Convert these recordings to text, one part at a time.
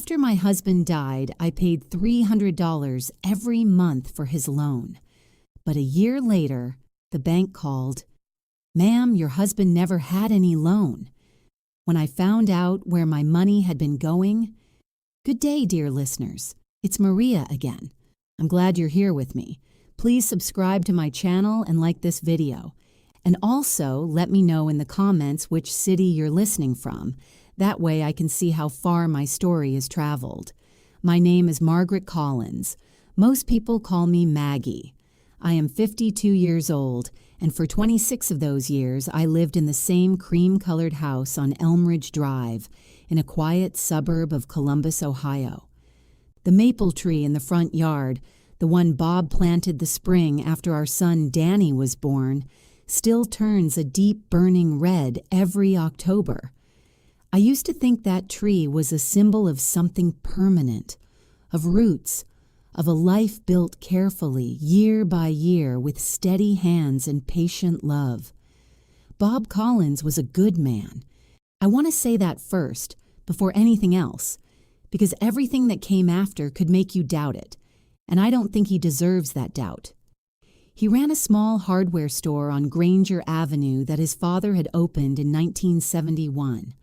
After my husband died, I paid $300 every month for his loan. But a year later, the bank called. "Ma'am, your husband never had any loan." When I found out where my money had been going— Good day, dear listeners. It's Maria again. I'm glad you're here with me. Please subscribe to my channel and like this video. And also let me know in the comments which city you're listening from. That way I can see how far my story has traveled. My name is Margaret Collins. Most people call me Maggie. I am 52 years old, and for 26 of those years I lived in the same cream-colored house on Elmridge Drive in a quiet suburb of Columbus, Ohio. The maple tree in the front yard, the one Bob planted the spring after our son Danny was born, still turns a deep burning red every October. I used to think that tree was a symbol of something permanent, of roots, of a life built carefully, year by year, with steady hands and patient love. Bob Collins was a good man. I want to say that first, before anything else, because everything that came after could make you doubt it, and I don't think he deserves that doubt. He ran a small hardware store on Granger Avenue that his father had opened in 1971.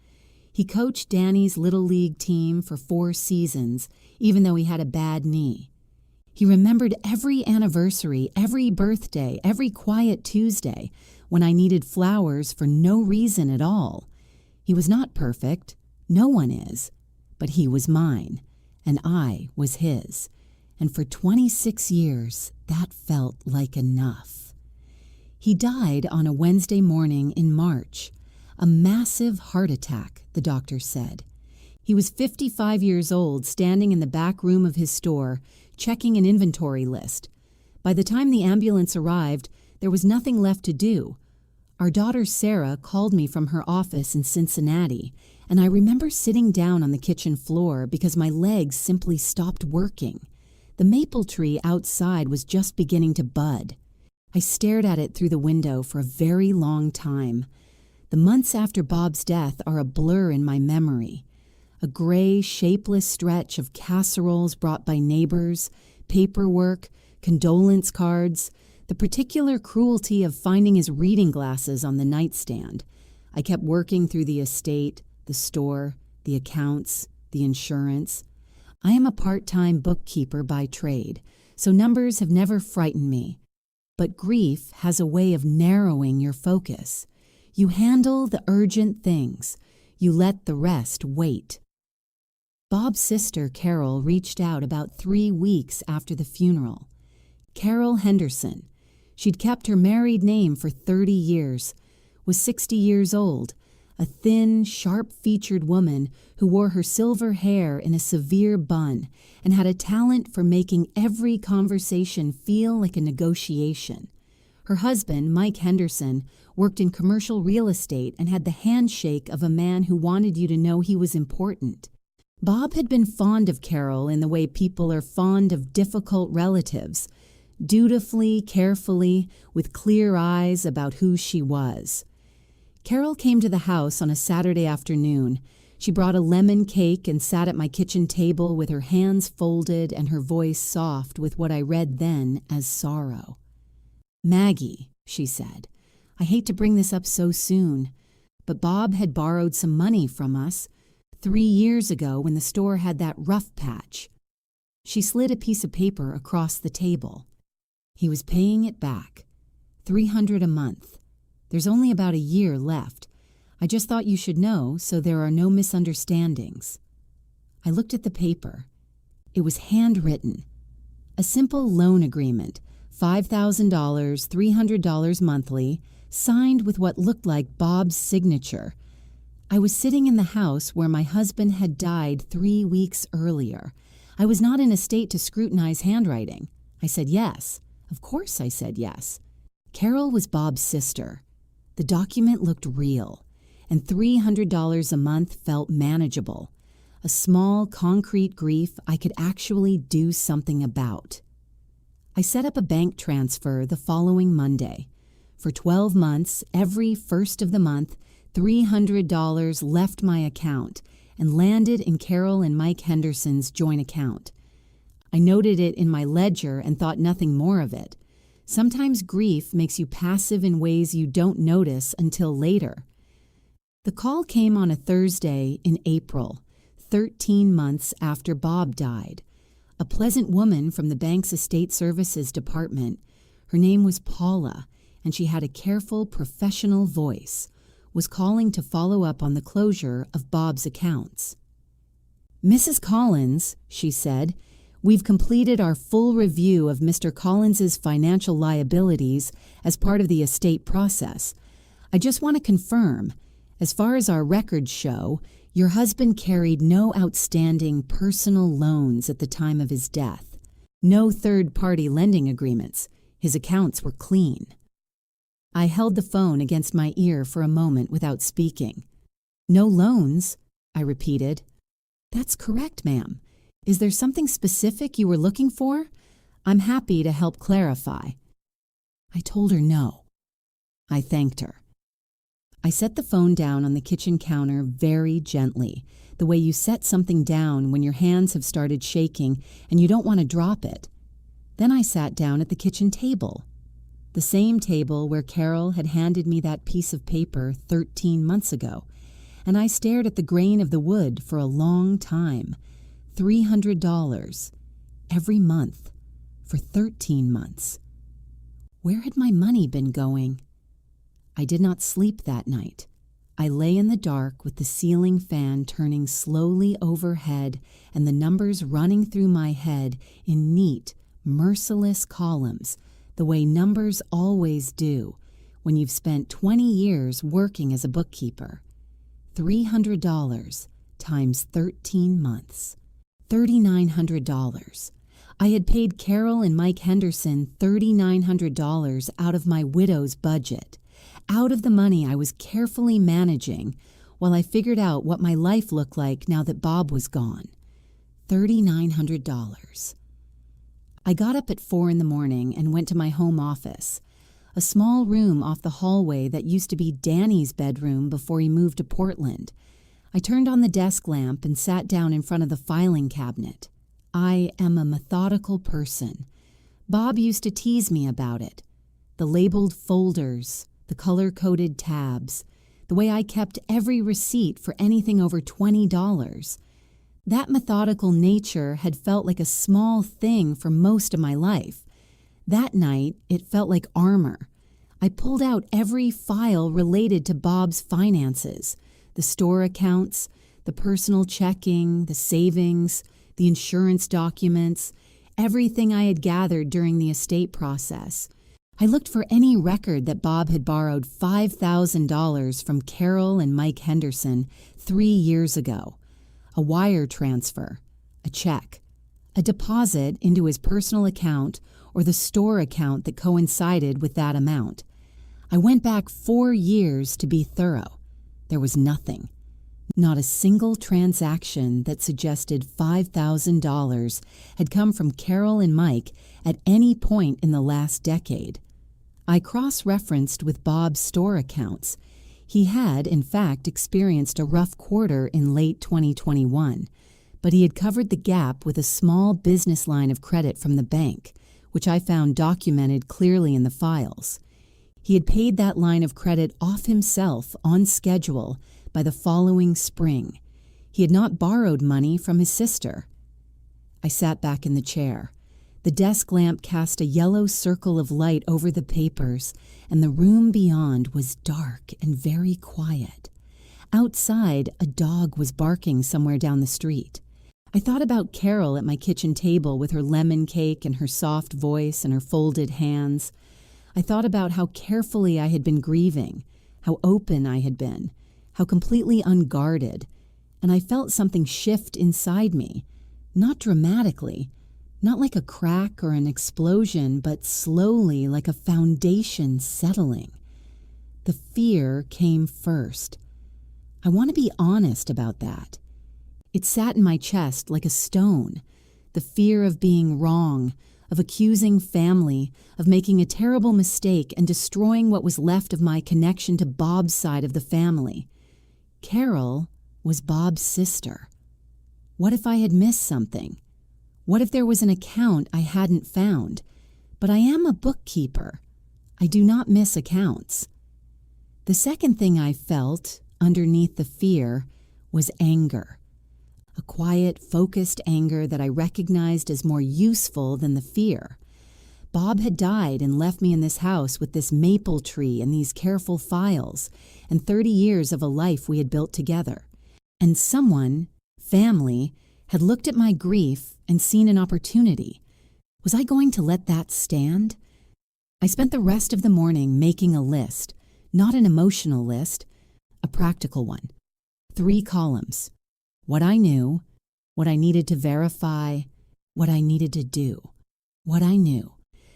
He coached Danny's Little League team for 4 seasons, even though he had a bad knee. He remembered every anniversary, every birthday, every quiet Tuesday, when I needed flowers for no reason at all. He was not perfect. No one is. But he was mine, and I was his. And for 26 years, that felt like enough. He died on a Wednesday morning in March. A massive heart attack, the doctor said. He was 55 years old, standing in the back room of his store, checking an inventory list. By the time the ambulance arrived, there was nothing left to do. Our daughter Sarah called me from her office in Cincinnati, and I remember sitting down on the kitchen floor because my legs simply stopped working. The maple tree outside was just beginning to bud. I stared at it through the window for a very long time. The months after Bob's death are a blur in my memory. A gray, shapeless stretch of casseroles brought by neighbors, paperwork, condolence cards, the particular cruelty of finding his reading glasses on the nightstand. I kept working through the estate, the store, the accounts, the insurance. I am a part-time bookkeeper by trade, so numbers have never frightened me. But grief has a way of narrowing your focus. You handle the urgent things. You let the rest wait. Bob's sister, Carol, reached out about 3 weeks after the funeral. Carol Henderson. She'd kept her married name for 30 years, was 60 years old, a thin, sharp-featured woman who wore her silver hair in a severe bun and had a talent for making every conversation feel like a negotiation. Her husband, Mike Henderson, worked in commercial real estate and had the handshake of a man who wanted you to know he was important. Bob had been fond of Carol in the way people are fond of difficult relatives, dutifully, carefully, with clear eyes about who she was. Carol came to the house on a Saturday afternoon. She brought a lemon cake and sat at my kitchen table with her hands folded and her voice soft with what I read then as sorrow. "Maggie," she said, "I hate to bring this up so soon, but Bob had borrowed some money from us 3 years ago when the store had that rough patch." She slid a piece of paper across the table. "He was paying it back. $300 a month. There's only about a year left. I just thought you should know so there are no misunderstandings." I looked at the paper. It was handwritten. A simple loan agreement, $5,000, $300 monthly, signed with what looked like Bob's signature. I was sitting in the house where my husband had died 3 weeks earlier. I was not in a state to scrutinize handwriting. I said yes. Of course I said yes. Carol was Bob's sister. The document looked real, and $300 a month felt manageable. A small, concrete grief I could actually do something about. I set up a bank transfer the following Monday. For 12 months, every first of the month, $300 left my account, and landed in Carol and Mike Henderson's joint account. I noted it in my ledger and thought nothing more of it. Sometimes grief makes you passive in ways you don't notice until later. The call came on a Thursday in April, 13 months after Bob died. A pleasant woman from the bank's estate services department, her name was Paula, and she had a careful, professional voice, was calling to follow up on the closure of Bob's accounts. "Mrs. Collins," she said, "we've completed our full review of Mr. Collins's financial liabilities as part of the estate process. I just want to confirm, as far as our records show, your husband carried no outstanding personal loans at the time of his death. No third-party lending agreements. His accounts were clean." I held the phone against my ear for a moment without speaking. "No loans?" I repeated. "That's correct, ma'am. Is there something specific you were looking for? I'm happy to help clarify." I told her no. I thanked her. I set the phone down on the kitchen counter very gently, the way you set something down when your hands have started shaking and you don't want to drop it. Then I sat down at the kitchen table, the same table where Carol had handed me that piece of paper 13 months ago, and I stared at the grain of the wood for a long time. $300 every month for 13 months. Where had my money been going? I did not sleep that night. I lay in the dark with the ceiling fan turning slowly overhead and the numbers running through my head in neat, merciless columns, the way numbers always do when you've spent 20 years working as a bookkeeper. $300 times 13 months. $3,900. I had paid Carol and Mike Henderson $3,900 out of my widow's budget, out of the money I was carefully managing while I figured out what my life looked like now that Bob was gone. $3,900. I got up at 4 in the morning and went to my home office, a small room off the hallway that used to be Danny's bedroom before he moved to Portland. I turned on the desk lamp and sat down in front of the filing cabinet. I am a methodical person. Bob used to tease me about it. The labeled folders, the color-coded tabs, the way I kept every receipt for anything over $20. That methodical nature had felt like a small thing for most of my life. That night, it felt like armor. I pulled out every file related to Bob's finances, the store accounts, the personal checking, the savings, the insurance documents, everything I had gathered during the estate process. I looked for any record that Bob had borrowed $5,000 from Carol and Mike Henderson 3 years ago. A wire transfer, a check, a deposit into his personal account or the store account that coincided with that amount. I went back 4 years to be thorough. There was nothing. Not a single transaction that suggested $5,000 had come from Carol and Mike at any point in the last decade. I cross-referenced with Bob's store accounts. He had, in fact, experienced a rough quarter in late 2021, but he had covered the gap with a small business line of credit from the bank, which I found documented clearly in the files. He had paid that line of credit off himself on schedule by the following spring. He had not borrowed money from his sister. I sat back in the chair. The desk lamp cast a yellow circle of light over the papers, and the room beyond was dark and very quiet. Outside, a dog was barking somewhere down the street. I thought about Carol at my kitchen table with her lemon cake and her soft voice and her folded hands. I thought about how carefully I had been grieving, how open I had been, how completely unguarded, and I felt something shift inside me, not dramatically, not like a crack or an explosion, but slowly like a foundation settling. The fear came first. I want to be honest about that. It sat in my chest like a stone, the fear of being wrong, of accusing family, of making a terrible mistake and destroying what was left of my connection to Bob's side of the family. Carol was Bob's sister. What if I had missed something? What if there was an account I hadn't found? But I am a bookkeeper. I do not miss accounts. The second thing I felt, underneath the fear, was anger. A quiet, focused anger that I recognized as more useful than the fear. Bob had died and left me in this house with this maple tree and these careful files and 30 years of a life we had built together. And someone, family, had looked at my grief and seen an opportunity. Was I going to let that stand? I spent the rest of the morning making a list, not an emotional list, a practical one. 3 columns. What I knew, what I needed to verify, what I needed to do. What I knew.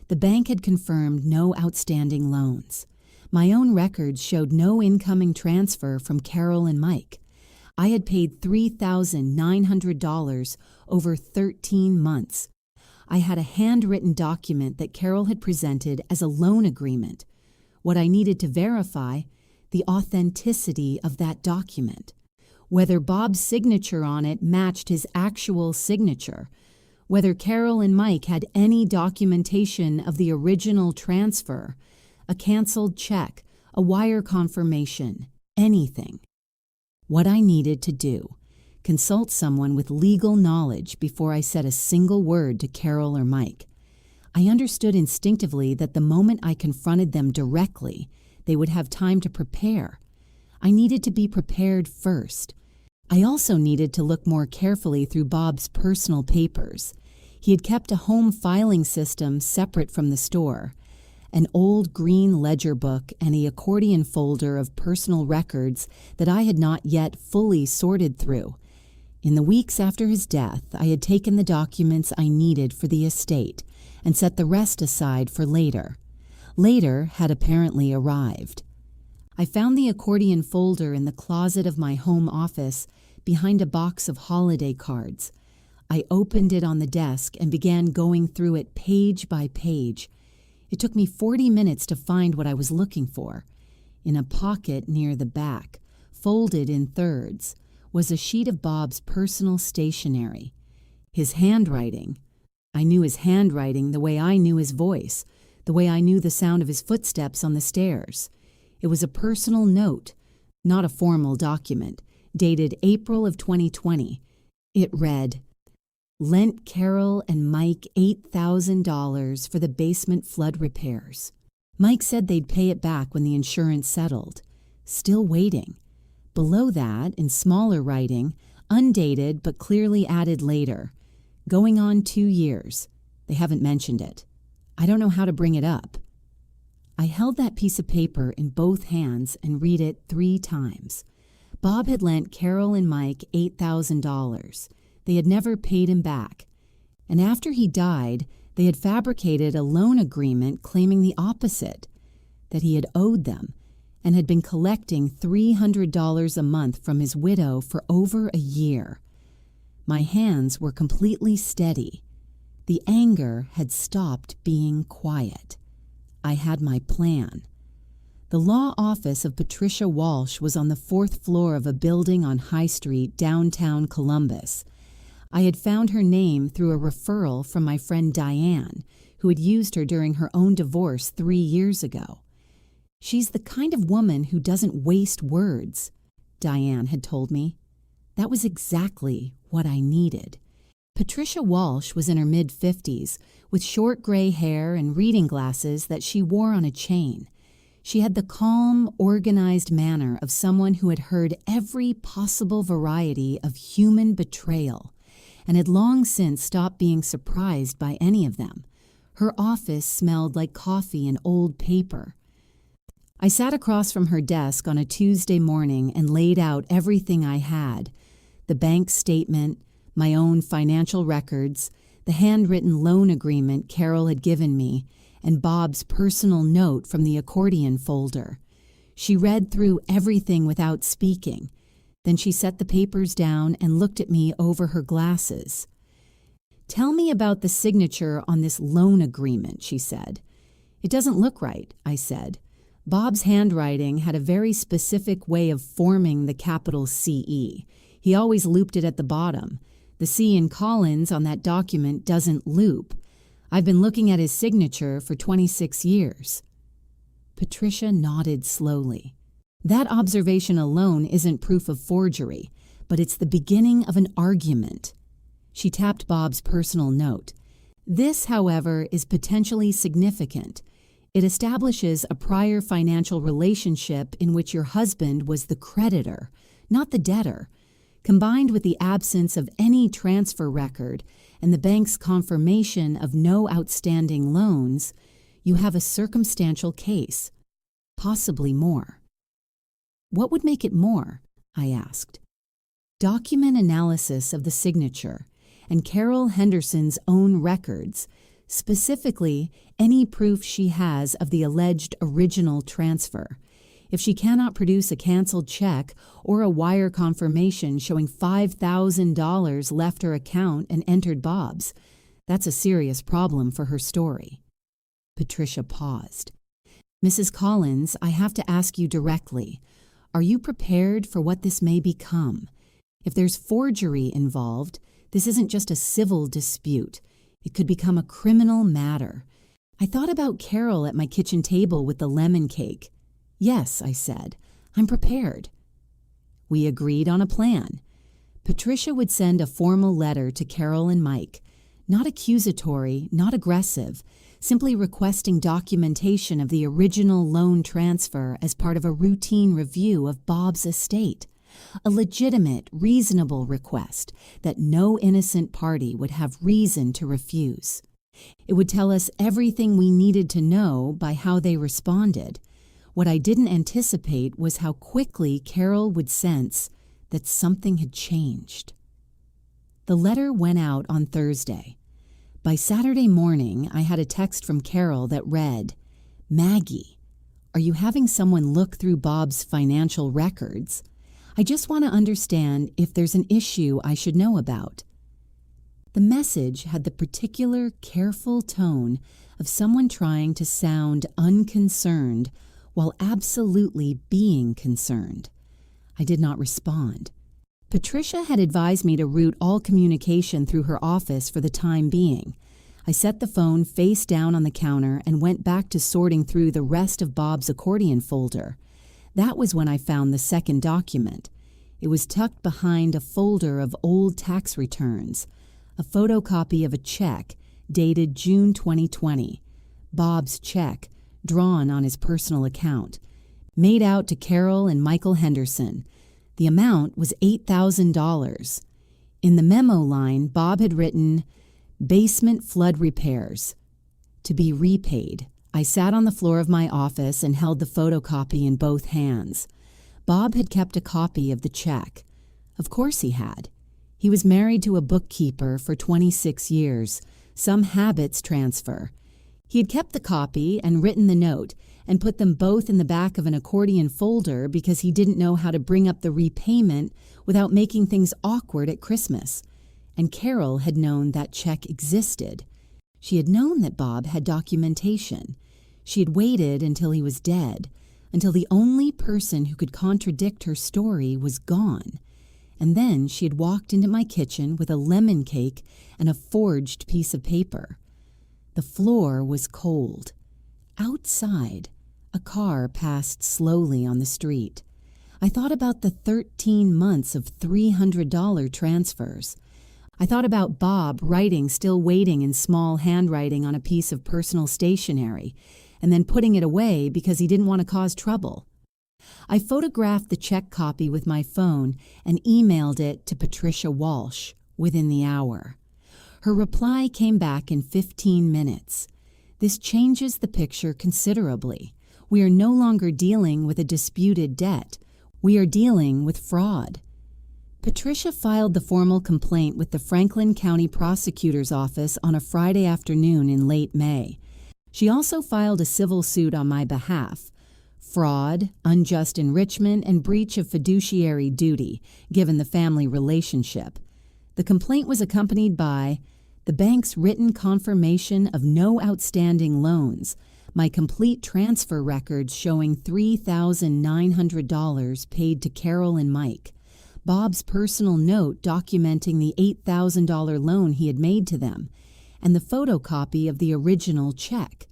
The bank had confirmed no outstanding loans. My own records showed no incoming transfer from Carol and Mike. I had paid $3,900 over 13 months. I had a handwritten document that Carol had presented as a loan agreement. What I needed to verify, the authenticity of that document. Whether Bob's signature on it matched his actual signature. Whether Carol and Mike had any documentation of the original transfer, a canceled check, a wire confirmation, anything. What I needed to do, consult someone with legal knowledge before I said a single word to Carol or Mike. I understood instinctively that the moment I confronted them directly, they would have time to prepare. I needed to be prepared first. I also needed to look more carefully through Bob's personal papers. He had kept a home filing system separate from the store, an old green ledger book and the accordion folder of personal records that I had not yet fully sorted through. In the weeks after his death, I had taken the documents I needed for the estate and set the rest aside for later. Later had apparently arrived. I found the accordion folder in the closet of my home office behind a box of holiday cards. I opened it on the desk and began going through it page by page. It took me 40 minutes to find what I was looking for. In a pocket near the back, folded in thirds, was a sheet of Bob's personal stationery. His handwriting. I knew his handwriting the way I knew his voice, the way I knew the sound of his footsteps on the stairs. It was a personal note, not a formal document, dated April of 2020. It read, "Lent Carol and Mike $8,000 for the basement flood repairs. Mike said they'd pay it back when the insurance settled. Still waiting." Below that, in smaller writing, undated but clearly added later, "Going on 2 years. They haven't mentioned it. I don't know how to bring it up." I held that piece of paper in both hands and read it 3 times. Bob had lent Carol and Mike $8,000. They had never paid him back. And after he died, they had fabricated a loan agreement claiming the opposite, that he had owed them and had been collecting $300 a month from his widow for over a year. My hands were completely steady. The anger had stopped being quiet. I had my plan. The law office of Patricia Walsh was on the 4th floor of a building on High Street, downtown Columbus. I had found her name through a referral from my friend Diane, who had used her during her own divorce 3 years ago. "She's the kind of woman who doesn't waste words," Diane had told me. That was exactly what I needed. Patricia Walsh was in her mid-50s, with short gray hair and reading glasses that she wore on a chain. She had the calm, organized manner of someone who had heard every possible variety of human betrayal and had long since stopped being surprised by any of them. Her office smelled like coffee and old paper. I sat across from her desk on a Tuesday morning and laid out everything I had: the bank statement, my own financial records, the handwritten loan agreement Carol had given me, and Bob's personal note from the accordion folder. She read through everything without speaking. Then she set the papers down and looked at me over her glasses. "Tell me about the signature on this loan agreement," she said. "It doesn't look right," I said. Bob's handwriting had a very specific way of forming the capital CE. He always looped it at the bottom. The C in Collins on that document doesn't loop. I've been looking at his signature for 26 years. Patricia nodded slowly. That observation alone isn't proof of forgery, but it's the beginning of an argument. She tapped Bob's personal note. This, however, is potentially significant. It establishes a prior financial relationship in which your husband was the creditor, not the debtor. Combined with the absence of any transfer record and the bank's confirmation of no outstanding loans, you have a circumstantial case, possibly more. What would make it more? I asked. Document analysis of the signature and Carol Henderson's own records, specifically any proof she has of the alleged original transfer. If she cannot produce a canceled check or a wire confirmation showing $5,000 left her account and entered Bob's, that's a serious problem for her story. Patricia paused. Mrs. Collins, I have to ask you directly. Are you prepared for what this may become? If there's forgery involved, this isn't just a civil dispute. It could become a criminal matter. I thought about Carol at my kitchen table with the lemon cake. Yes, I said, I'm prepared. We agreed on a plan. Patricia would send a formal letter to Carol and Mike, not accusatory, not aggressive, simply requesting documentation of the original loan transfer as part of a routine review of Bob's estate. A legitimate, reasonable request that no innocent party would have reason to refuse. It would tell us everything we needed to know by how they responded. What I didn't anticipate was how quickly Carol would sense that something had changed. The letter went out on Thursday. By Saturday morning, I had a text from Carol that read, Maggie, are you having someone look through Bob's financial records? I just want to understand if there's an issue I should know about. The message had the particular, careful tone of someone trying to sound unconcerned while absolutely being concerned. I did not respond. Patricia had advised me to route all communication through her office for the time being. I set the phone face down on the counter and went back to sorting through the rest of Bob's accordion folder. That was when I found the second document. It was tucked behind a folder of old tax returns, a photocopy of a check dated June 2020, Bob's check, drawn on his personal account, made out to Carol and Michael Henderson. The amount was $8,000. In the memo line, Bob had written, basement flood repairs, to be repaid. I sat on the floor of my office and held the photocopy in both hands. Bob had kept a copy of the check. Of course he had. He was married to a bookkeeper for 26 years, some habits transfer. He had kept the copy and written the note and put them both in the back of an accordion folder because he didn't know how to bring up the repayment without making things awkward at Christmas. And Carol had known that check existed. She had known that Bob had documentation. She had waited until he was dead, until the only person who could contradict her story was gone. And then she had walked into my kitchen with a lemon cake and a forged piece of paper. The floor was cold. Outside, a car passed slowly on the street. I thought about the 13 months of $300 transfers. I thought about Bob writing, still waiting in small handwriting on a piece of personal stationery, and then putting it away because he didn't want to cause trouble. I photographed the check copy with my phone and emailed it to Patricia Walsh within the hour. Her reply came back in 15 minutes. This changes the picture considerably. We are no longer dealing with a disputed debt. We are dealing with fraud. Patricia filed the formal complaint with the Franklin County Prosecutor's Office on a Friday afternoon in late May. She also filed a civil suit on my behalf. Fraud, unjust enrichment, and breach of fiduciary duty, given the family relationship. The complaint was accompanied by the bank's written confirmation of no outstanding loans, my complete transfer records showing $3,900 paid to Carol and Mike, Bob's personal note documenting the $8,000 loan he had made to them, and the photocopy of the original check.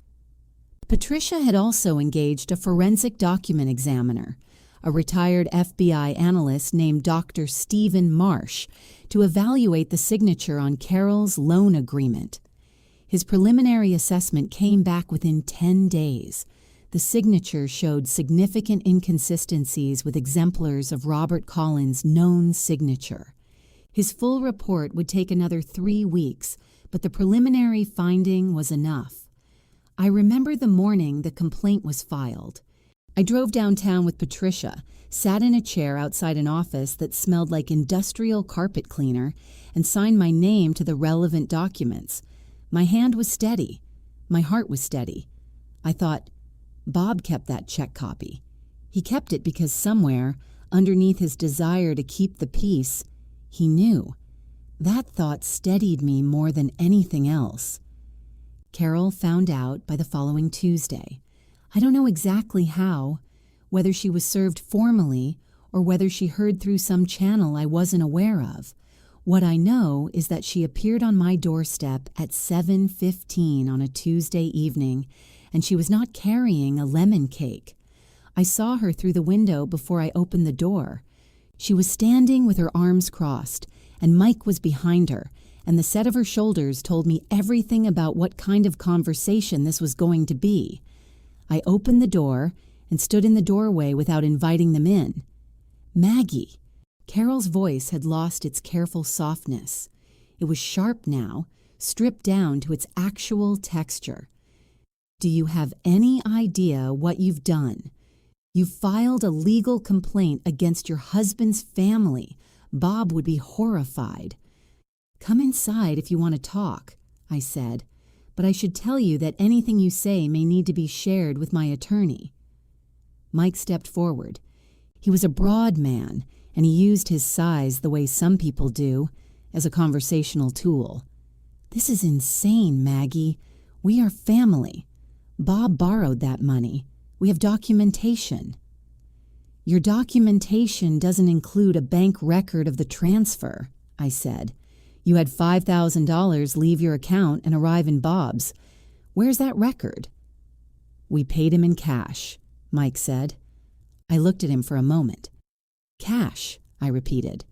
Patricia had also engaged a forensic document examiner, a retired FBI analyst named Dr. Stephen Marsh, to evaluate the signature on Carol's loan agreement. His preliminary assessment came back within 10 days. The signature showed significant inconsistencies with exemplars of Robert Collins' known signature. His full report would take another 3 weeks, but the preliminary finding was enough. I remember the morning the complaint was filed. I drove downtown with Patricia, sat in a chair outside an office that smelled like industrial carpet cleaner, and signed my name to the relevant documents. My hand was steady. My heart was steady. I thought, Bob kept that check copy. He kept it because somewhere, underneath his desire to keep the peace, he knew. That thought steadied me more than anything else. Carol found out by the following Tuesday. I don't know exactly how, whether she was served formally or whether she heard through some channel I wasn't aware of. What I know is that she appeared on my doorstep at 7:15 on a Tuesday evening, and she was not carrying a lemon cake. I saw her through the window before I opened the door. She was standing with her arms crossed, and Mike was behind her, and the set of her shoulders told me everything about what kind of conversation this was going to be. I opened the door and stood in the doorway without inviting them in. Maggie. Carol's voice had lost its careful softness. It was sharp now, stripped down to its actual texture. Do you have any idea what you've done? You filed a legal complaint against your husband's family. Bob would be horrified. Come inside if you want to talk, I said, but I should tell you that anything you say may need to be shared with my attorney. Mike stepped forward. He was a broad man, and he used his size the way some people do, as a conversational tool. This is insane, Maggie. We are family. Bob borrowed that money. We have documentation. Your documentation doesn't include a bank record of the transfer, I said. You had $5,000 leave your account and arrive in Bob's. Where's that record? We paid him in cash, Mike said. I looked at him for a moment. Cash, I repeated.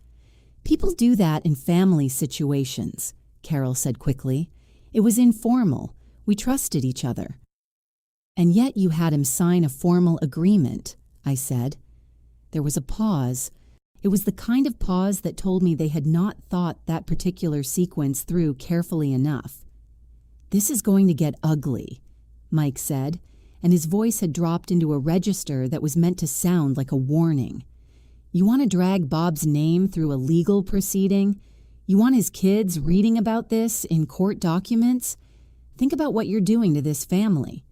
People do that in family situations, Carol said quickly. It was informal. We trusted each other. And yet you had him sign a formal agreement, I said. There was a pause. It was the kind of pause that told me they had not thought that particular sequence through carefully enough. This is going to get ugly, Mike said, and his voice had dropped into a register that was meant to sound like a warning. You want to drag Bob's name through a legal proceeding? You want his kids reading about this in court documents? Think about what you're doing to this family.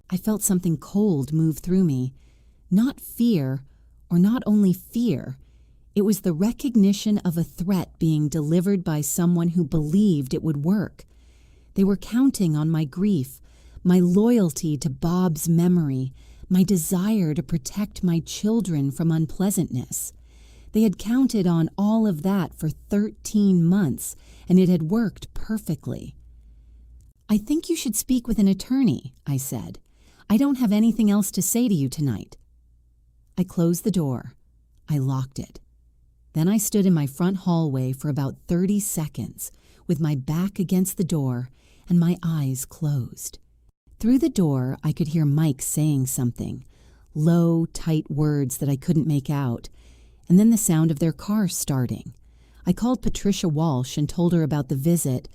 I felt something cold move through me. Not fear, or not only fear. It was the recognition of a threat being delivered by someone who believed it would work. They were counting on my grief, my loyalty to Bob's memory, my desire to protect my children from unpleasantness. They had counted on all of that for 13 months, and it had worked perfectly. I think you should speak with an attorney, I said. I don't have anything else to say to you tonight. I closed the door. I locked it. Then I stood in my front hallway for about 30 seconds, with my back against the door and my eyes closed. Through the door, I could hear Mike saying something, low, tight words that I couldn't make out, and then the sound of their car starting. I called Patricia Walsh and told her about the visit.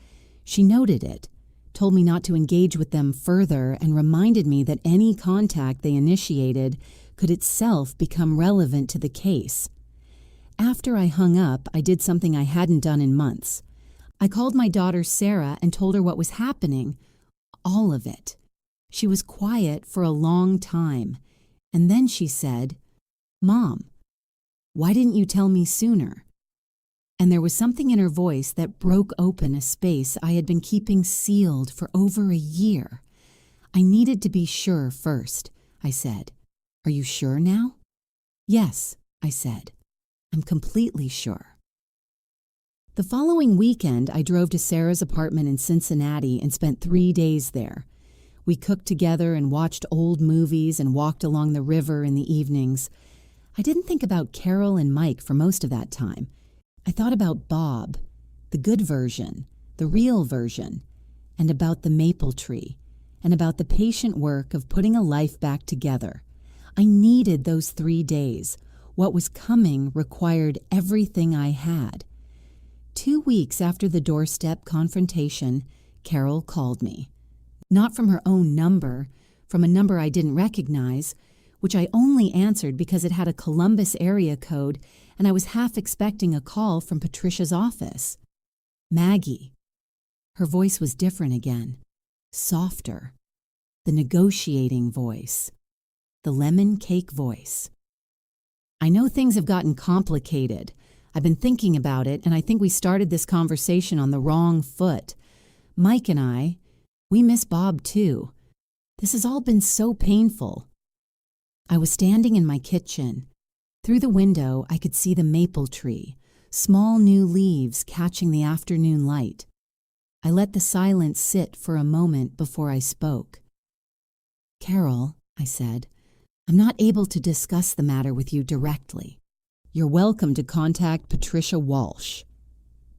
She noted it, told me not to engage with them further, and reminded me that any contact they initiated could itself become relevant to the case. After I hung up, I did something I hadn't done in months. I called my daughter Sarah and told her what was happening, all of it. She was quiet for a long time, and then she said, "Mom, why didn't you tell me sooner?" And there was something in her voice that broke open a space I had been keeping sealed for over a year. I needed to be sure first, I said. Are you sure now? Yes, I said. I'm completely sure. The following weekend, I drove to Sarah's apartment in Cincinnati and spent 3 days there. We cooked together and watched old movies and walked along the river in the evenings. I didn't think about Carol and Mike for most of that time. I thought about Bob, the good version, the real version, and about the maple tree, and about the patient work of putting a life back together. I needed those 3 days. What was coming required everything I had. 2 weeks after the doorstep confrontation, Carol called me. Not from her own number, from a number I didn't recognize, which I only answered because it had a Columbus area code and I was half expecting a call from Patricia's office. Maggie. Her voice was different again, softer. The negotiating voice. The lemon cake voice. I know things have gotten complicated. I've been thinking about it, and I think we started this conversation on the wrong foot. Mike and I, we miss Bob too. This has all been so painful. I was standing in my kitchen. Through the window, I could see the maple tree, small new leaves catching the afternoon light. I let the silence sit for a moment before I spoke. Carol, I said, I'm not able to discuss the matter with you directly. You're welcome to contact Patricia Walsh.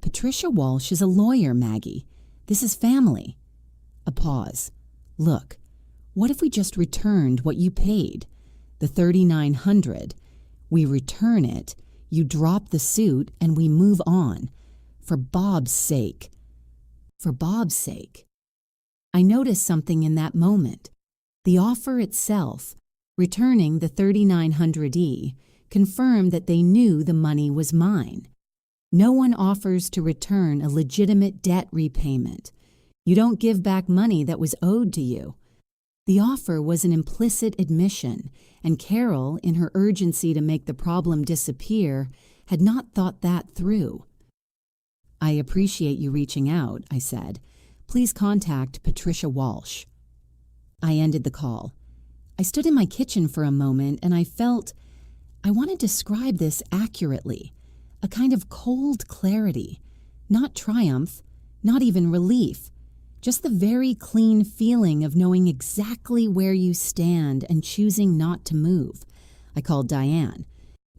Patricia Walsh is a lawyer, Maggie. This is family. A pause. Look, what if we just returned what you paid? The $3,900. We return it, you drop the suit, and we move on. For Bob's sake. For Bob's sake. I noticed something in that moment. The offer itself, returning the $3,900, confirmed that they knew the money was mine. No one offers to return a legitimate debt repayment. You don't give back money that was owed to you. The offer was an implicit admission, and Carol, in her urgency to make the problem disappear, had not thought that through. I appreciate you reaching out, I said. Please contact Patricia Walsh. I ended the call. I stood in my kitchen for a moment, and I felt I want to describe this accurately, a kind of cold clarity, not triumph, not even relief, just the very clean feeling of knowing exactly where you stand and choosing not to move. I called Diane.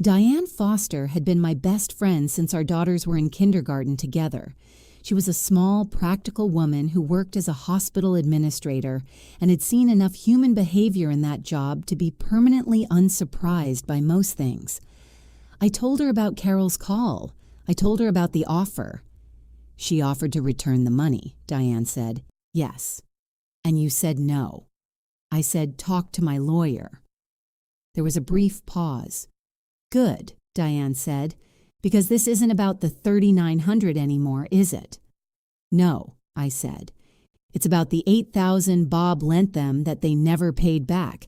Diane Foster had been my best friend since our daughters were in kindergarten together. She was a small, practical woman who worked as a hospital administrator and had seen enough human behavior in that job to be permanently unsurprised by most things. I told her about Carol's call. I told her about the offer. She offered to return the money, Diane said. Yes. And you said no. I said, talk to my lawyer. There was a brief pause. Good, Diane said. Because this isn't about the $3,900 anymore, is it? No, I said. It's about the $8,000 Bob lent them that they never paid back.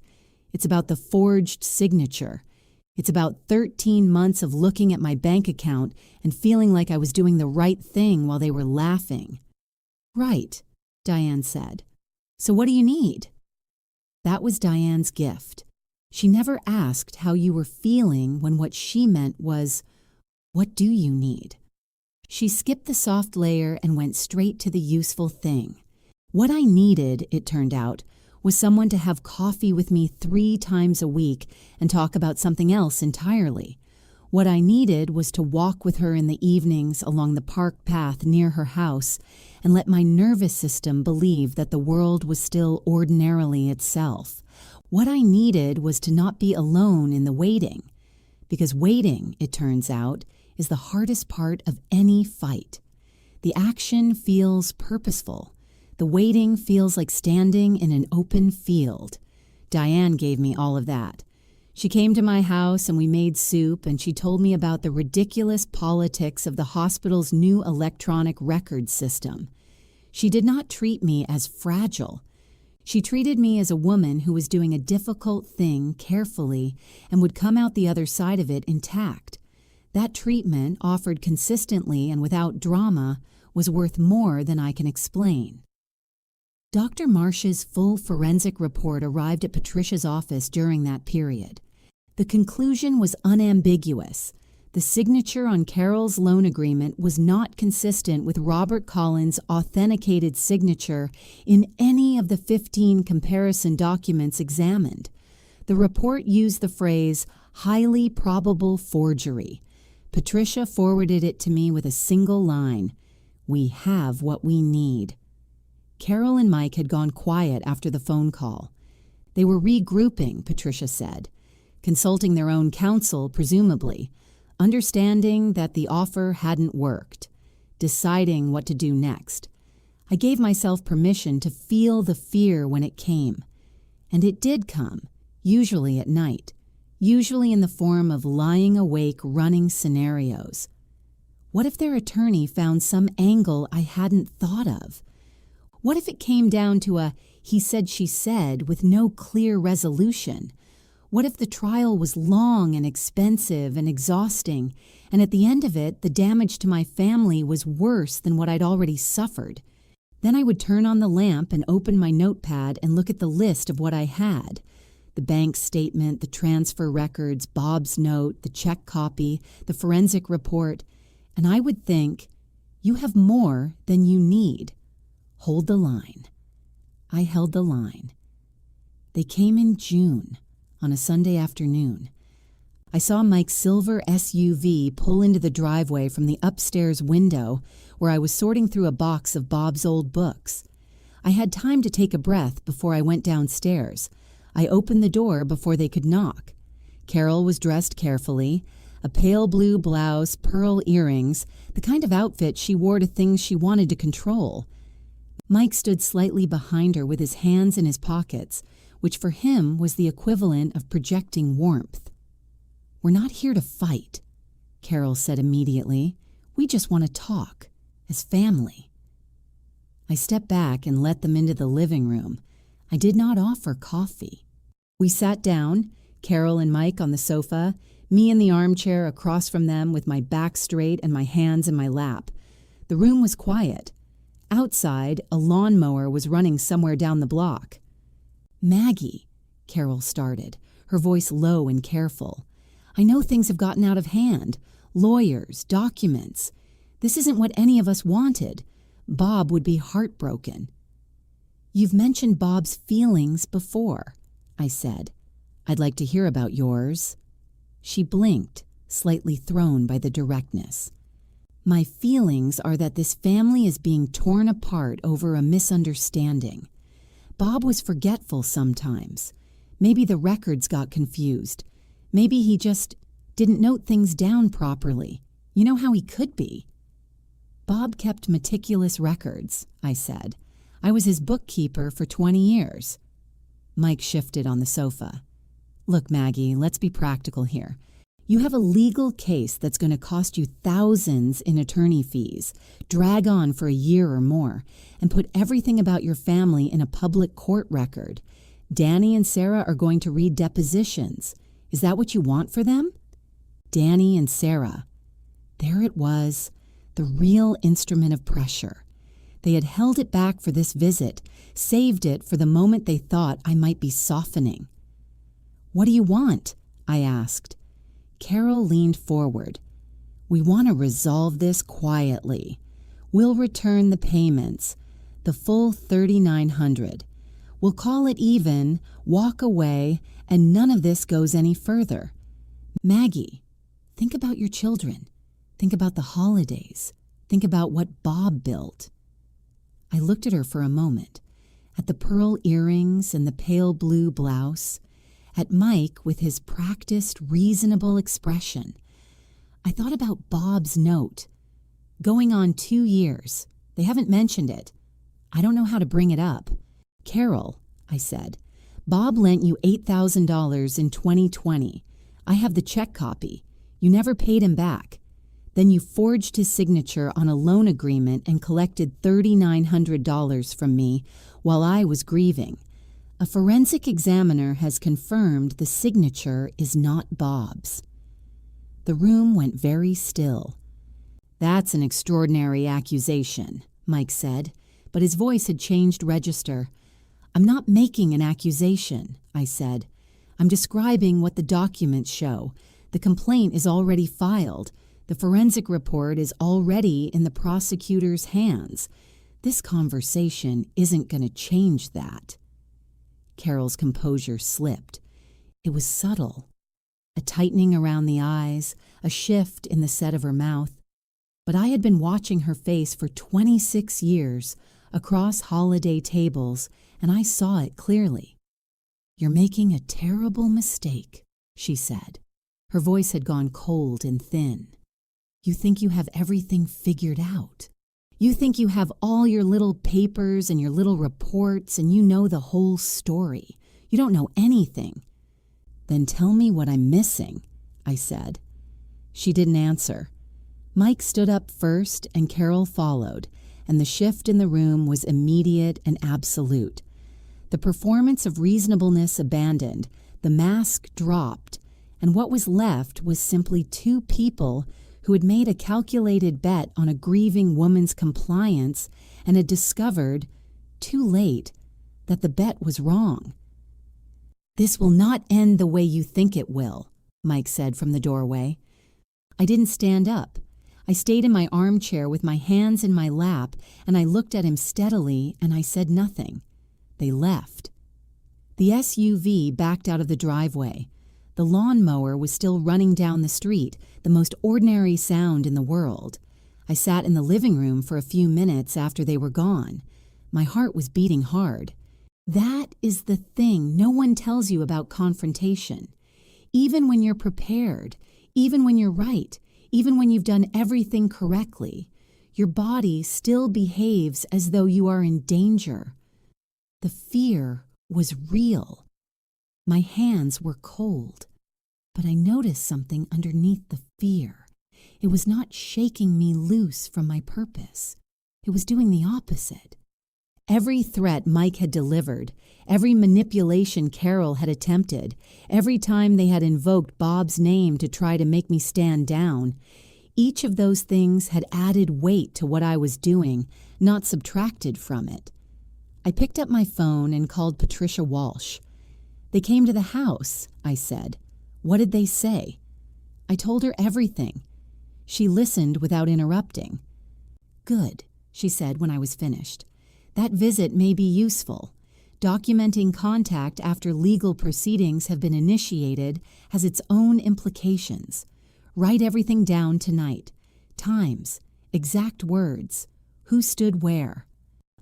It's about the forged signature. It's about 13 months of looking at my bank account and feeling like I was doing the right thing while they were laughing. Right, Diane said. So what do you need? That was Diane's gift. She never asked how you were feeling when what she meant was, what do you need? She skipped the soft layer and went straight to the useful thing. What I needed, it turned out, was someone to have coffee with me 3 times a week and talk about something else entirely. What I needed was to walk with her in the evenings along the park path near her house and let my nervous system believe that the world was still ordinarily itself. What I needed was to not be alone in the waiting. Because waiting, it turns out, is the hardest part of any fight. The action feels purposeful. The waiting feels like standing in an open field. Diane gave me all of that. She came to my house and we made soup, and she told me about the ridiculous politics of the hospital's new electronic record system. She did not treat me as fragile. She treated me as a woman who was doing a difficult thing carefully and would come out the other side of it intact. That treatment, offered consistently and without drama, was worth more than I can explain. Dr. Marsh's full forensic report arrived at Patricia's office during that period. The conclusion was unambiguous. The signature on Carol's loan agreement was not consistent with Robert Collins' authenticated signature in any of the 15 comparison documents examined. The report used the phrase, "highly probable forgery." Patricia forwarded it to me with a single line, "We have what we need." Carol and Mike had gone quiet after the phone call. They were regrouping, Patricia said, consulting their own counsel, presumably, understanding that the offer hadn't worked, deciding what to do next. I gave myself permission to feel the fear when it came. And it did come, usually at night, usually in the form of lying awake running scenarios. What if their attorney found some angle I hadn't thought of? What if it came down to a he said she said with no clear resolution? What if the trial was long and expensive and exhausting, and at the end of it, the damage to my family was worse than what I'd already suffered? Then I would turn on the lamp and open my notepad and look at the list of what I had. The bank statement, the transfer records, Bob's note, the check copy, the forensic report, and I would think, you have more than you need. Hold the line. I held the line. They came in June, on a Sunday afternoon. I saw Mike's silver SUV pull into the driveway from the upstairs window where I was sorting through a box of Bob's old books. I had time to take a breath before I went downstairs. I opened the door before they could knock. Carol was dressed carefully, a pale blue blouse, pearl earrings, the kind of outfit she wore to things she wanted to control. Mike stood slightly behind her with his hands in his pockets, which for him was the equivalent of projecting warmth. "We're not here to fight," Carol said immediately. "We just want to talk, as family." I stepped back and let them into the living room. I did not offer coffee. We sat down, Carol and Mike on the sofa, me in the armchair across from them with my back straight and my hands in my lap. The room was quiet. Outside, a lawnmower was running somewhere down the block. "Maggie," Carol started, her voice low and careful. "I know things have gotten out of hand. Lawyers, documents. This isn't what any of us wanted. Bob would be heartbroken." "You've mentioned Bob's feelings before," I said. "I'd like to hear about yours." She blinked, slightly thrown by the directness. "My feelings are that this family is being torn apart over a misunderstanding. Bob was forgetful sometimes. Maybe the records got confused. Maybe he just didn't note things down properly. You know how he could be." "Bob kept meticulous records," I said. "I was his bookkeeper for 20 years. Mike shifted on the sofa. "Look, Maggie, let's be practical here. You have a legal case that's going to cost you thousands in attorney fees, drag on for a year or more, and put everything about your family in a public court record. Danny and Sarah are going to read depositions. Is that what you want for them?" Danny and Sarah. There it was, the real instrument of pressure. They had held it back for this visit, saved it for the moment they thought I might be softening. "What do you want?" I asked. Carol leaned forward. "We want to resolve this quietly. We'll return the payments, the full $3,900. We'll call it even, walk away, and none of this goes any further. Maggie, think about your children. Think about the holidays. Think about what Bob built." I looked at her for a moment, at the pearl earrings and the pale blue blouse, at Mike with his practiced, reasonable expression. I thought about Bob's note. Going on 2 years. They haven't mentioned it. I don't know how to bring it up. "Carol," I said, "Bob lent you $8,000 in 2020. I have the check copy. You never paid him back. Then you forged his signature on a loan agreement and collected $3,900 from me while I was grieving. A forensic examiner has confirmed the signature is not Bob's." The room went very still. "That's an extraordinary accusation," Mike said, but his voice had changed register. "I'm not making an accusation," I said. "I'm describing what the documents show, The complaint is already filed. The forensic report is already in the prosecutor's hands. This conversation isn't going to change that." Carol's composure slipped. It was subtle. A tightening around the eyes, a shift in the set of her mouth. But I had been watching her face for 26 years, across holiday tables, and I saw it clearly. "You're making a terrible mistake," she said. Her voice had gone cold and thin. "You think you have everything figured out. You think you have all your little papers and your little reports and you know the whole story. You don't know anything." "Then tell me what I'm missing," I said. She didn't answer. Mike stood up first and Carol followed, and the shift in the room was immediate and absolute. The performance of reasonableness abandoned, the mask dropped, and what was left was simply two people who had made a calculated bet on a grieving woman's compliance and had discovered, too late, that the bet was wrong. "This will not end the way you think it will," Mike said from the doorway. I didn't stand up. I stayed in my armchair with my hands in my lap, and I looked at him steadily, and I said nothing. They left. The SUV backed out of the driveway. The lawnmower was still running down the street, the most ordinary sound in the world. I sat in the living room for a few minutes after they were gone. My heart was beating hard. That is the thing no one tells you about confrontation. Even when you're prepared, even when you're right, even when you've done everything correctly, your body still behaves as though you are in danger. The fear was real. My hands were cold, but I noticed something underneath the fear. It was not shaking me loose from my purpose. It was doing the opposite. Every threat Mike had delivered, every manipulation Carol had attempted, every time they had invoked Bob's name to try to make me stand down, each of those things had added weight to what I was doing, not subtracted from it. I picked up my phone and called Patricia Walsh. "They came to the house," I said. "What did they say?" I told her everything. She listened without interrupting. "Good," she said when I was finished. "That visit may be useful. Documenting contact after legal proceedings have been initiated has its own implications. Write everything down tonight. Times, exact words, who stood where."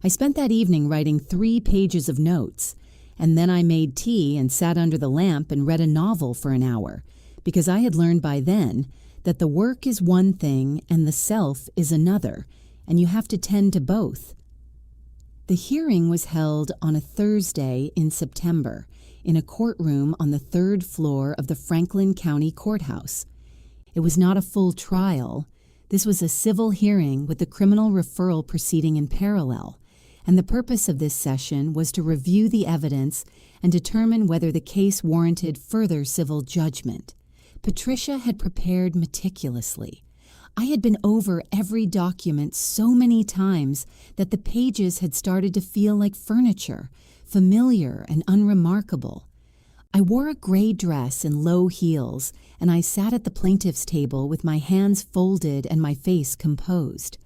I spent that evening writing 3 pages of notes, and then I made tea and sat under the lamp and read a novel for an hour, because I had learned by then that the work is one thing and the self is another, and you have to tend to both. The hearing was held on a Thursday in September in a courtroom on the 3rd floor of the Franklin County Courthouse. It was not a full trial. This was a civil hearing with the criminal referral proceeding in parallel, and the purpose of this session was to review the evidence and determine whether the case warranted further civil judgment. Patricia had prepared meticulously. I had been over every document so many times that the pages had started to feel like furniture, familiar and unremarkable. I wore a gray dress and low heels, and I sat at the plaintiff's table with my hands folded and my face composed.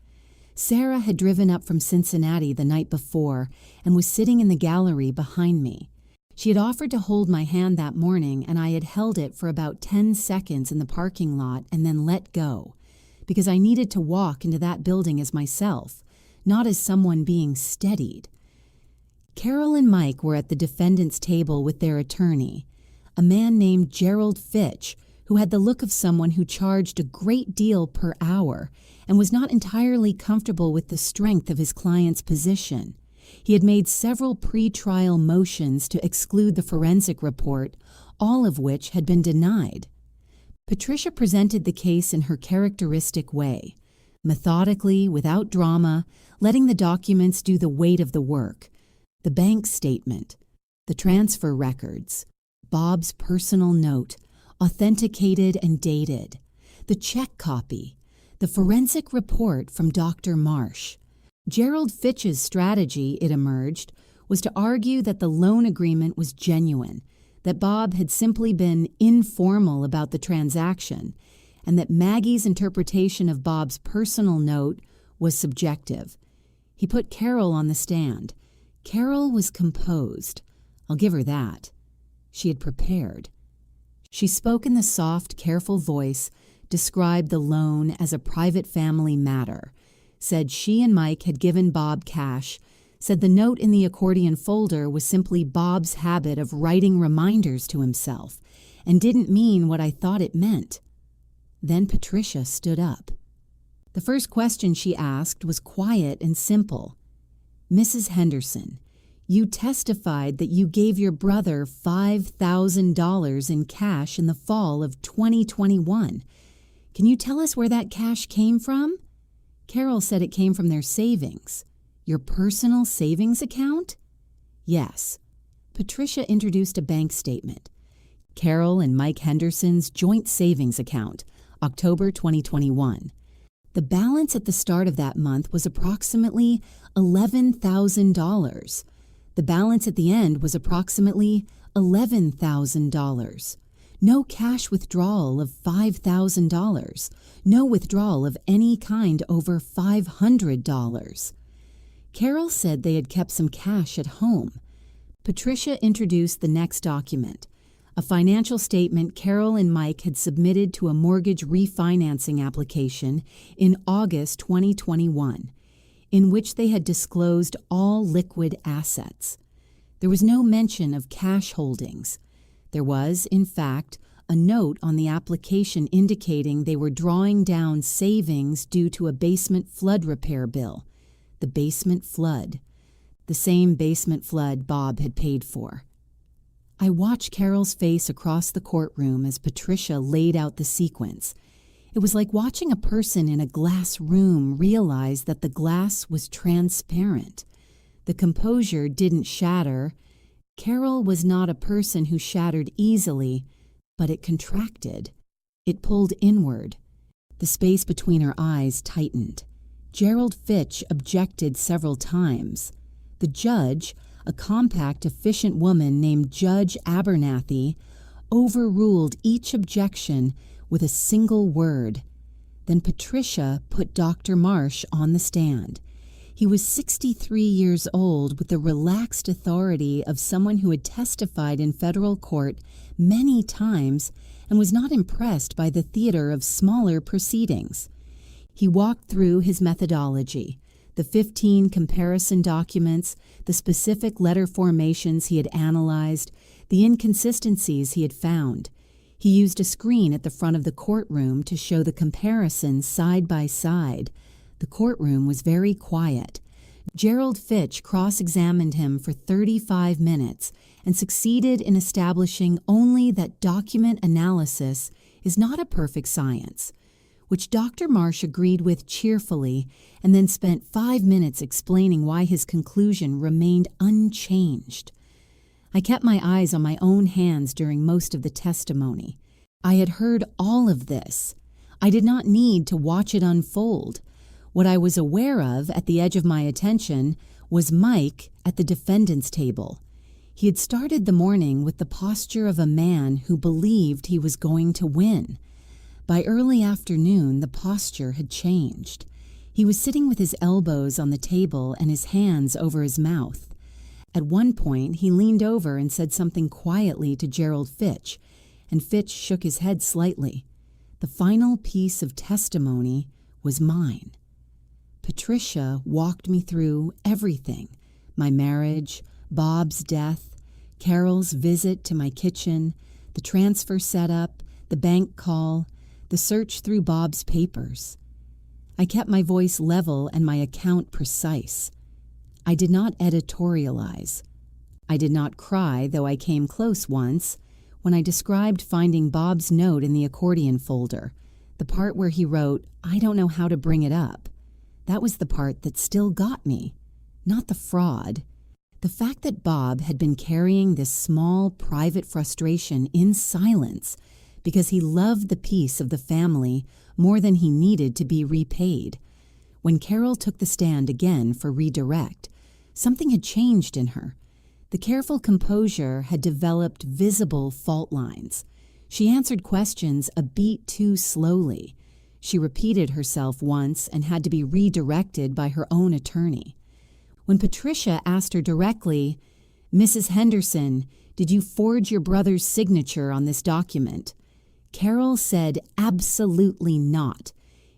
Sarah had driven up from Cincinnati the night before and was sitting in the gallery behind me. She had offered to hold my hand that morning, and I had held it for about 10 seconds in the parking lot and then let go, because I needed to walk into that building as myself, not as someone being steadied. Carol and Mike were at the defendant's table with their attorney, a man named Gerald Fitch, who had the look of someone who charged a great deal per hour and was not entirely comfortable with the strength of his client's position. He had made several pre-trial motions to exclude the forensic report, all of which had been denied. Patricia presented the case in her characteristic way, methodically, without drama, letting the documents do the weight of the work. The bank statement, the transfer records, Bob's personal note, authenticated and dated, the check copy, the forensic report from Dr. Marsh. Gerald Fitch's strategy, it emerged, was to argue that the loan agreement was genuine, that Bob had simply been informal about the transaction, and that Maggie's interpretation of Bob's personal note was subjective. He put Carol on the stand. Carol was composed. I'll give her that. She had prepared. She spoke in the soft, careful voice, described the loan as a private family matter, said she and Mike had given Bob cash, said the note in the accordion folder was simply Bob's habit of writing reminders to himself, and didn't mean what I thought it meant. Then Patricia stood up. The first question she asked was quiet and simple. "Mrs. Henderson, you testified that you gave your brother $5,000 in cash in the fall of 2021. Can you tell us where that cash came from?" Carol said it came from their savings. "Your personal savings account?" "Yes." Patricia introduced a bank statement. Carol and Mike Henderson's joint savings account, October 2021. The balance at the start of that month was approximately $11,000. The balance at the end was approximately $11,000. No cash withdrawal of $5,000. No withdrawal of any kind over $500. Carol said they had kept some cash at home. Patricia introduced the next document, a financial statement Carol and Mike had submitted to a mortgage refinancing application in August 2021, in which they had disclosed all liquid assets. There was no mention of cash holdings. There was, in fact, a note on the application indicating they were drawing down savings due to a basement flood repair bill. The basement flood. The same basement flood Bob had paid for. I watched Carol's face across the courtroom as Patricia laid out the sequence. It was like watching a person in a glass room realize that the glass was transparent. The composure didn't shatter. Carol was not a person who shattered easily, but it contracted. It pulled inward. The space between her eyes tightened. Gerald Fitch objected several times. The judge, a compact, efficient woman named Judge Abernathy, overruled each objection with a single word. Then Patricia put Dr. Marsh on the stand. He was 63 years old with the relaxed authority of someone who had testified in federal court many times and was not impressed by the theater of smaller proceedings. He walked through his methodology, the 15 comparison documents, the specific letter formations he had analyzed, the inconsistencies he had found. He used a screen at the front of the courtroom to show the comparisons side by side. The courtroom was very quiet. Gerald Fitch cross-examined him for 35 minutes and succeeded in establishing only that document analysis is not a perfect science, which Dr. Marsh agreed with cheerfully and then spent 5 minutes explaining why his conclusion remained unchanged. I kept my eyes on my own hands during most of the testimony. I had heard all of this. I did not need to watch it unfold. What I was aware of at the edge of my attention was Mike at the defendant's table. He had started the morning with the posture of a man who believed he was going to win. By early afternoon, the posture had changed. He was sitting with his elbows on the table and his hands over his mouth. At one point, he leaned over and said something quietly to Gerald Fitch, and Fitch shook his head slightly. The final piece of testimony was mine. Patricia walked me through everything: my marriage, Bob's death, Carol's visit to my kitchen, the transfer setup, the bank call, the search through Bob's papers. I kept my voice level and my account precise. I did not editorialize. I did not cry, though I came close once, when I described finding Bob's note in the accordion folder, the part where he wrote, "I don't know how to bring it up." That was the part that still got me, not the fraud. The fact that Bob had been carrying this small, private frustration in silence because he loved the peace of the family more than he needed to be repaid. When Carol took the stand again for redirect, something had changed in her. The careful composure had developed visible fault lines. She answered questions a beat too slowly. She repeated herself once and had to be redirected by her own attorney. When Patricia asked her directly, "Mrs. Henderson, did you forge your brother's signature on this document?" Carol said absolutely not,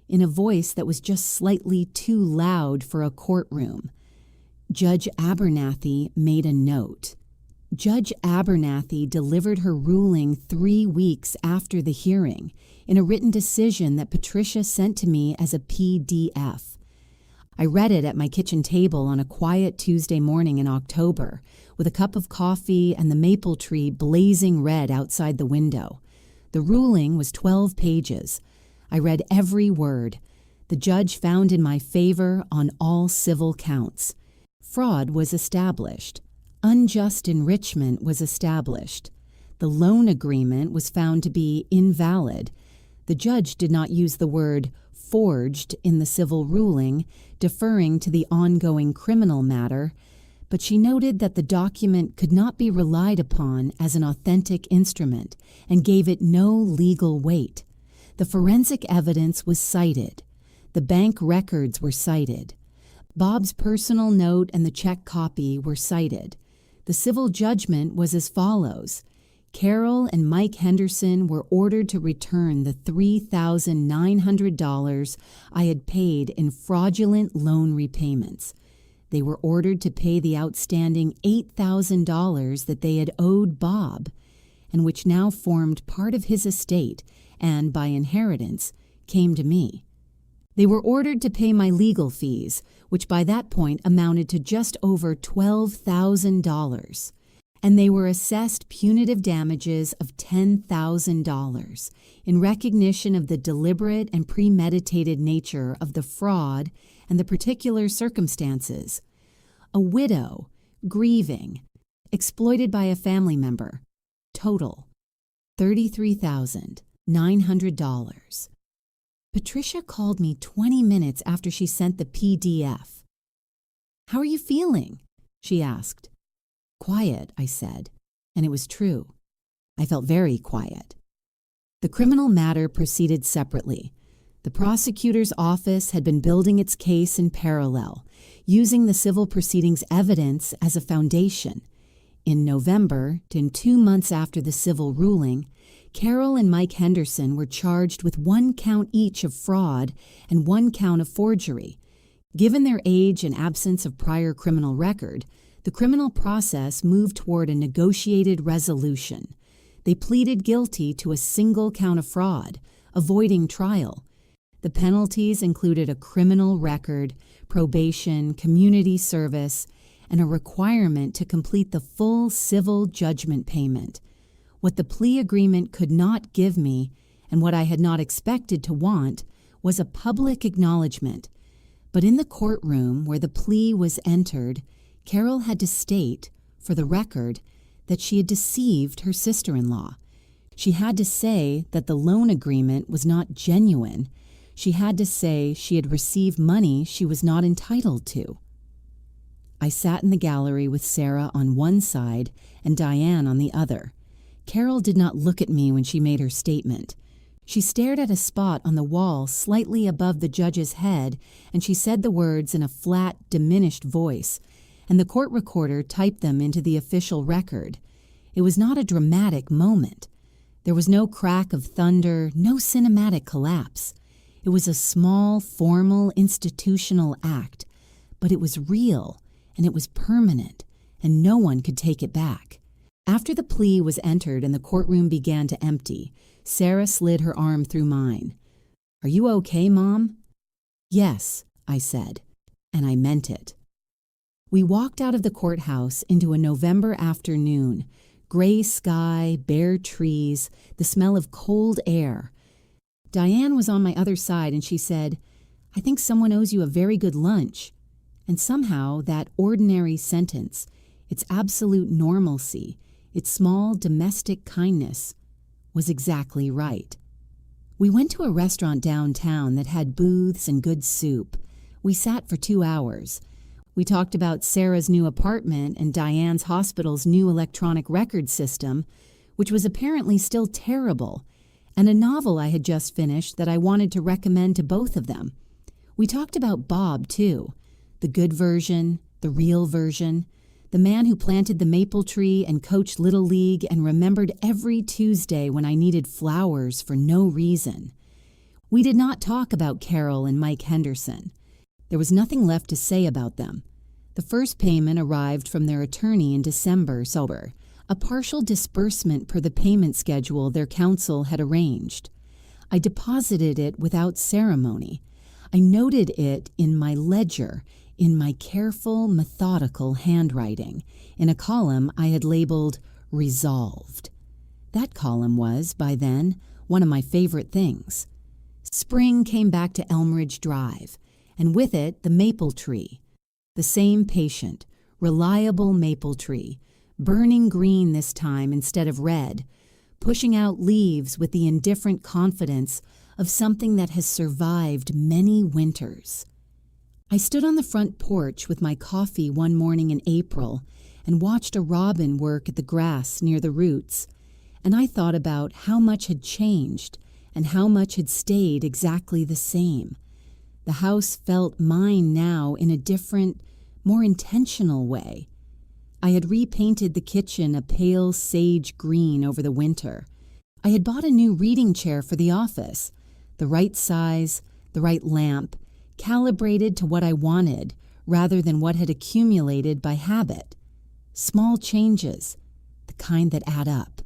in a voice that was just slightly too loud for a courtroom. Judge Abernathy made a note. Judge Abernathy delivered her ruling 3 weeks after the hearing in a written decision that Patricia sent to me as a PDF. I read it at my kitchen table on a quiet Tuesday morning in October, with a cup of coffee and the maple tree blazing red outside the window. The ruling was 12 pages. I read every word. The judge found in my favor on all civil counts. Fraud was established. Unjust enrichment was established. The loan agreement was found to be invalid. The judge did not use the word forged in the civil ruling, deferring to the ongoing criminal matter, but she noted that the document could not be relied upon as an authentic instrument and gave it no legal weight. The forensic evidence was cited. The bank records were cited. Bob's personal note and the check copy were cited. The civil judgment was as follows. Carol and Mike Henderson were ordered to return the $3,900 I had paid in fraudulent loan repayments. They were ordered to pay the outstanding $8,000 that they had owed Bob, and which now formed part of his estate and, by inheritance, came to me. They were ordered to pay my legal fees, which by that point amounted to just over $12,000, and they were assessed punitive damages of $10,000 in recognition of the deliberate and premeditated nature of the fraud and the particular circumstances. A widow, grieving, exploited by a family member. Total, $33,900. Patricia called me 20 minutes after she sent the PDF. "How are you feeling?" she asked. "Quiet," I said, and it was true. I felt very quiet. The criminal matter proceeded separately. The prosecutor's office had been building its case in parallel, using the civil proceedings evidence as a foundation. In November, 2 months after the civil ruling, Carol and Mike Henderson were charged with 1 count each of fraud and 1 count of forgery. Given their age and absence of prior criminal record, the criminal process moved toward a negotiated resolution. They pleaded guilty to a single count of fraud, avoiding trial. The penalties included a criminal record, probation, community service, and a requirement to complete the full civil judgment payment. What the plea agreement could not give me, and what I had not expected to want, was a public acknowledgement. But in the courtroom where the plea was entered, Carol had to state, for the record, that she had deceived her sister-in-law. She had to say that the loan agreement was not genuine. She had to say she had received money she was not entitled to. I sat in the gallery with Sarah on one side and Diane on the other. Carol did not look at me when she made her statement. She stared at a spot on the wall slightly above the judge's head, and she said the words in a flat, diminished voice, and the court recorder typed them into the official record. It was not a dramatic moment. There was no crack of thunder, no cinematic collapse. It was a small, formal, institutional act, but it was real, and it was permanent, and no one could take it back. After the plea was entered and the courtroom began to empty, Sarah slid her arm through mine. "Are you okay, Mom?" "Yes," I said, and I meant it. We walked out of the courthouse into a November afternoon, gray sky, bare trees, the smell of cold air. Diane was on my other side and she said, "I think someone owes you a very good lunch." And somehow that ordinary sentence, its absolute normalcy, its small domestic kindness, was exactly right. We went to a restaurant downtown that had booths and good soup. We sat for 2 hours. We talked about Sarah's new apartment and Diane's hospital's new electronic record system, which was apparently still terrible, and a novel I had just finished that I wanted to recommend to both of them. We talked about Bob, too, the good version, the real version, the man who planted the maple tree and coached Little League and remembered every Tuesday when I needed flowers for no reason. We did not talk about Carol and Mike Henderson. There was nothing left to say about them. The first payment arrived from their attorney in December, sober, a partial disbursement per the payment schedule their counsel had arranged. I deposited it without ceremony. I noted it in my ledger, in my careful, methodical handwriting, in a column I had labeled Resolved. That column was, by then, one of my favorite things. Spring came back to Elmridge Drive, and with it the maple tree. The same patient, reliable maple tree, burning green this time instead of red, pushing out leaves with the indifferent confidence of something that has survived many winters. I stood on the front porch with my coffee one morning in April and watched a robin work at the grass near the roots, and I thought about how much had changed and how much had stayed exactly the same. The house felt mine now in a different, more intentional way. I had repainted the kitchen a pale sage green over the winter. I had bought a new reading chair for the office, the right size, the right lamp, calibrated to what I wanted rather than what had accumulated by habit. Small changes, the kind that add up.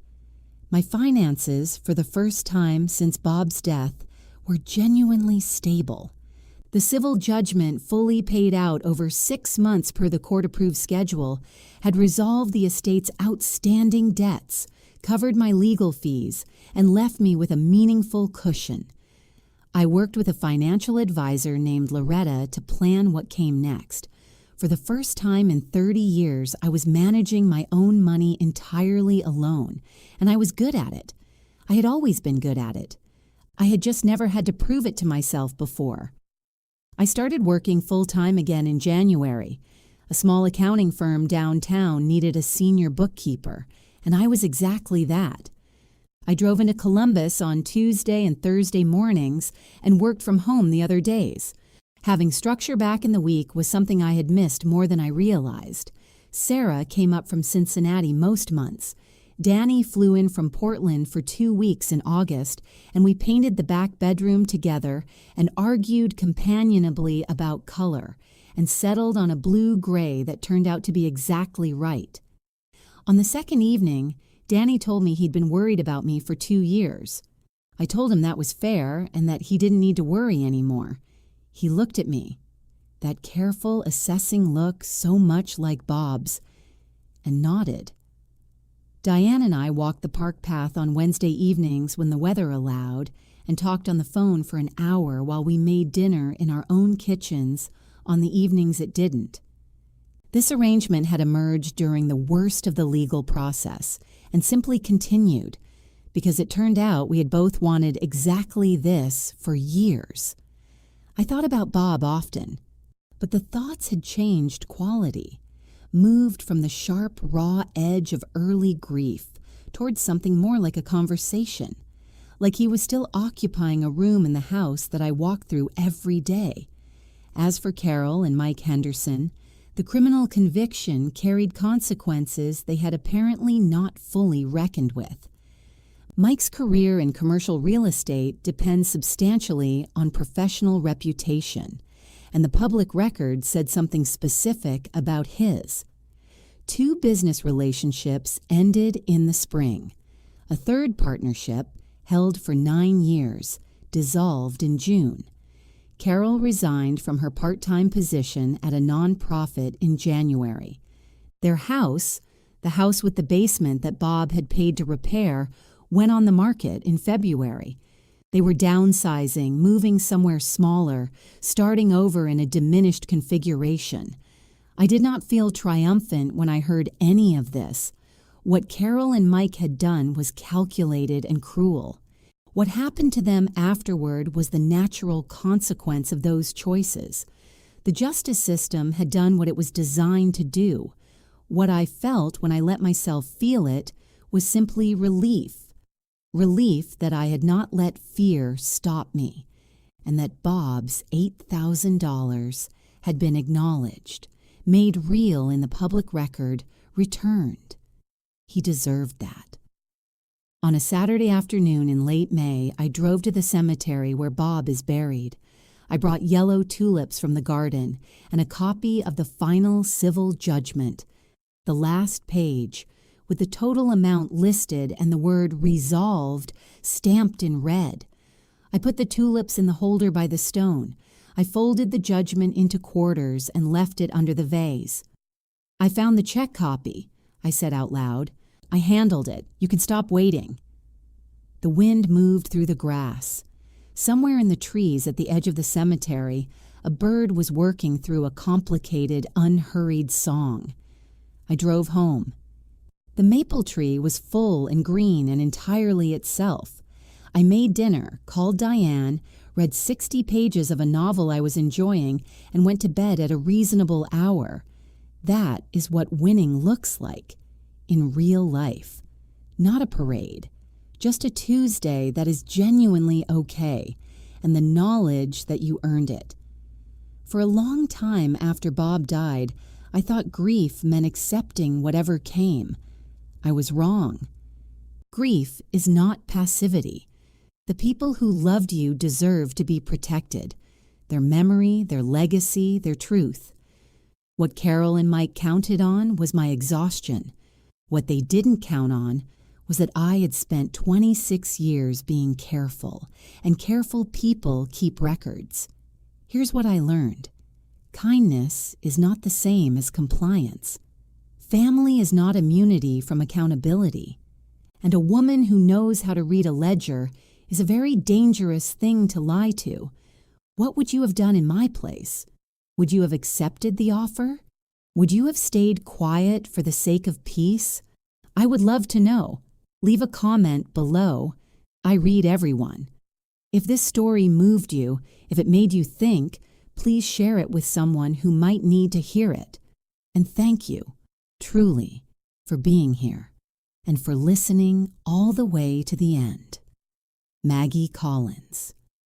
My finances, for the first time since Bob's death, were genuinely stable. The civil judgment, fully paid out over 6 months per the court-approved schedule, had resolved the estate's outstanding debts, covered my legal fees, and left me with a meaningful cushion. I worked with a financial advisor named Loretta to plan what came next. For the first time in 30 years, I was managing my own money entirely alone, and I was good at it. I had always been good at it. I had just never had to prove it to myself before. I started working full-time again in January. A small accounting firm downtown needed a senior bookkeeper, and I was exactly that. I drove into Columbus on Tuesday and Thursday mornings and worked from home the other days. Having structure back in the week was something I had missed more than I realized. Sarah came up from Cincinnati most months. Danny flew in from Portland for 2 weeks in August, and we painted the back bedroom together and argued companionably about color and settled on a blue-gray that turned out to be exactly right. On the second evening, Danny told me he'd been worried about me for 2 years. I told him that was fair and that he didn't need to worry anymore. He looked at me, that careful, assessing look so much like Bob's, and nodded. Diane and I walked the park path on Wednesday evenings when the weather allowed and talked on the phone for an hour while we made dinner in our own kitchens on the evenings it didn't. This arrangement had emerged during the worst of the legal process and simply continued because it turned out we had both wanted exactly this for years. I thought about Bob often, but the thoughts had changed quality. Moved from the sharp, raw edge of early grief towards something more like a conversation, like he was still occupying a room in the house that I walked through every day. As for Carol and Mike Henderson, the criminal conviction carried consequences they had apparently not fully reckoned with. Mike's career in commercial real estate depends substantially on professional reputation, and the public record said something specific about his. 2 business relationships ended in the spring. A third partnership, held for 9 years, dissolved in June. Carol resigned from her part-time position at a nonprofit in January. Their house, the house with the basement that Bob had paid to repair, went on the market in February. They were downsizing, moving somewhere smaller, starting over in a diminished configuration. I did not feel triumphant when I heard any of this. What Carol and Mike had done was calculated and cruel. What happened to them afterward was the natural consequence of those choices. The justice system had done what it was designed to do. What I felt when I let myself feel it was simply relief. Relief that I had not let fear stop me, and that Bob's $8,000 had been acknowledged, made real in the public record, returned. He deserved that. On a Saturday afternoon in late May, I drove to the cemetery where Bob is buried. I brought yellow tulips from the garden and a copy of the final civil judgment, the last page, with the total amount listed and the word resolved stamped in red. I put the tulips in the holder by the stone. I folded the judgment into quarters and left it under the vase. "I found the check copy," I said out loud. "I handled it. You can stop waiting." The wind moved through the grass. Somewhere in the trees at the edge of the cemetery, a bird was working through a complicated, unhurried song. I drove home. The maple tree was full and green and entirely itself. I made dinner, called Diane, read 60 pages of a novel I was enjoying, and went to bed at a reasonable hour. That is what winning looks like, in real life. Not a parade, just a Tuesday that is genuinely okay, and the knowledge that you earned it. For a long time after Bob died, I thought grief meant accepting whatever came. I was wrong. Grief is not passivity. The people who loved you deserve to be protected. Their memory, their legacy, their truth. What Carol and Mike counted on was my exhaustion. What they didn't count on was that I had spent 26 years being careful, and careful people keep records. Here's what I learned. Kindness is not the same as compliance. Family is not immunity from accountability. And a woman who knows how to read a ledger is a very dangerous thing to lie to. What would you have done in my place? Would you have accepted the offer? Would you have stayed quiet for the sake of peace? I would love to know. Leave a comment below. I read everyone. If this story moved you, if it made you think, please share it with someone who might need to hear it. And thank you, truly, for being here and for listening all the way to the end. Maggie Collins.